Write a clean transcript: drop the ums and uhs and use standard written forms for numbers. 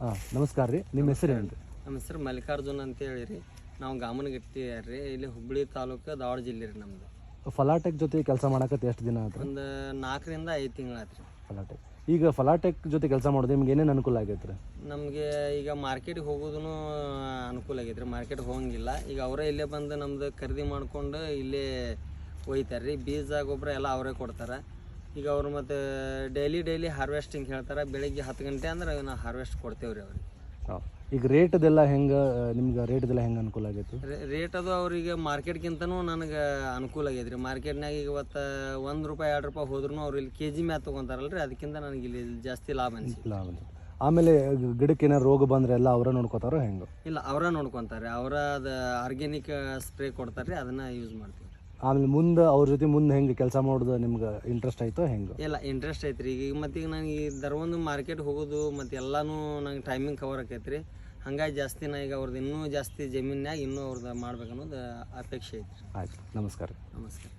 ಹಾಂ ನಮಸ್ಕಾರ ರೀ, ನಿಮ್ಮ ಹೆಸರು ಏನು ರೀ? ನಮ್ಮ ಹೆಸರು ಮಲ್ಲಿಕಾರ್ಜುನ್ ಅಂತ ಹೇಳಿ ರೀ. ನಾವು ಗಾಮನಗಟ್ಟಿ ರೀ, ಇಲ್ಲಿ ಹುಬ್ಬಳ್ಳಿ ತಾಲೂಕು ಧಾರವಾಡ ಜಿಲ್ಲೆ ರೀ ನಮ್ಮದು. ಫಲಾಟೆಕ್ ಜೊತೆ ಕೆಲಸ ಮಾಡಕತ್ತೆ ಎಷ್ಟು ದಿನ ಆಯ್ತು? ಒಂದು 4 ರಿಂದ 5 ತಿಂಗಳಾಯ್ತು ರೀ. ಫಲಾಟೆಕ್ ಈಗ ಫಲಾಟೆಕ್ ಜೊತೆ ಕೆಲಸ ಮಾಡೋದು ನಿಮ್ಗೆ ಏನೇನು ಅನುಕೂಲ ಆಗೈತೆ ರೀ? ನಮಗೆ ಈಗ ಮಾರ್ಕೆಟಿಗೆ ಹೋಗೋದೂ ಅನುಕೂಲ ಆಗೈತೆ ರೀ. ಮಾರ್ಕೆಟ್ಗೆ ಹೋಗಂಗಿಲ್ಲ. ಈಗ ಅವರೇ ಇಲ್ಲೇ ಬಂದು ನಮ್ದು ಖರೀದಿ ಮಾಡ್ಕೊಂಡು ಇಲ್ಲೇ ಒಯ್ತಾರೆ ರೀ. ಬೀಜ ಗೊಬ್ಬರ ಎಲ್ಲ ಅವರೇ ಕೊಡ್ತಾರೆ. ಈಗ ಅವರು ಮತ್ತು ಡೈಲಿ ಹಾರ್ವೆಸ್ಟಿಂಗ್ ಹೇಳ್ತಾರೆ. ಬೆಳಿಗ್ಗೆ 10 ಗಂಟೆ ಅಂದ್ರೆ ನಾವು ಹಾರ್ವೆಸ್ಟ್ ಕೊಡ್ತೇವೆ ರೀ ಅವ್ರಿಗೆ. ಹಾಂ, ಈಗ ರೇಟದೆಲ್ಲ ಹೆಂಗೆ ನಿಮ್ಗೆ ರೇಟದೆಲ್ಲ ಹೆಂಗೆ ಅನುಕೂಲ ಆಗೈತೆ? ರೇಟ್ ಅದು ಅವ್ರಿಗೆ ಮಾರ್ಕೆಟ್ಗಿಂತನೂ ನನಗೆ ಅನುಕೂಲ ಆಗೈತೆ ರೀ. ಮಾರ್ಕೆಟ್ನಾಗ ಈಗ ಇವತ್ತು ₹1 ₹2 ಹೋದ್ರೂ ಅವ್ರು ಇಲ್ಲಿ ಕೆಜಿ ಮ್ಯಾತ್ ತೊಗೊತಾರಲ್ಲ ರೀ, ಅದಕ್ಕಿಂತ ನನಗೆ ಇಲ್ಲಿ ಜಾಸ್ತಿ ಲಾಭ ಅನಿಸಿ. ಲಾಭ ಆಮೇಲೆ ಗಿಡಕ್ಕೆ ಏನಾರು ರೋಗ ಬಂದರೆ ಎಲ್ಲ ಅವರೇ ನೋಡ್ಕೋತಾರೋ ಹೆಂಗೆ? ಇಲ್ಲ, ಅವರ ನೋಡ್ಕೊತಾರೆ. ಅವರ ಅದು ಆರ್ಗ್ಯಾನಿಕ್ ಸ್ಪ್ರೇ ಕೊಡ್ತಾರೆ ರೀ, ಅದನ್ನು ಯೂಸ್ ಮಾಡ್ತೀವಿ. ಆಮೇಲೆ ಮುಂದೆ ಅವ್ರ ಜೊತೆ ಮುಂದೆ ಹೆಂಗೆ ಕೆಲಸ ಮಾಡೋದು ನಿಮ್ಗೆ ಇಂಟ್ರೆಸ್ಟ್ ಆಯಿತೋ ಹೆಂಗೆ? ಇಲ್ಲ, ಇಂಟ್ರೆಸ್ಟ್ ಐತೆ ರೀ. ಈಗ ಮತ್ತು ಈಗ ನನಗೆ ಈ ಧರ್ಮಂದು ಮಾರ್ಕೆಟ್ ಹೋಗೋದು ಮತ್ತು ಎಲ್ಲನೂ ನಂಗೆ ಟೈಮಿಂಗ್ ಕವರ್ ಆಕೈತೆ ರೀ. ಹಾಗಾಗಿ ಜಾಸ್ತಿ ನಾ ಈಗ ಅವ್ರದ್ದು ಇನ್ನೂ ಜಾಸ್ತಿ ಜಮೀನ್ಯಾಗ ಇನ್ನೂ ಅವ್ರದ್ದು ಮಾಡ್ಬೇಕು ಅನ್ನೋದು ಅಪೇಕ್ಷೆ ಐತೆ ರೀ. ಆಯ್ತು, ನಮಸ್ಕಾರ. ನಮಸ್ಕಾರ.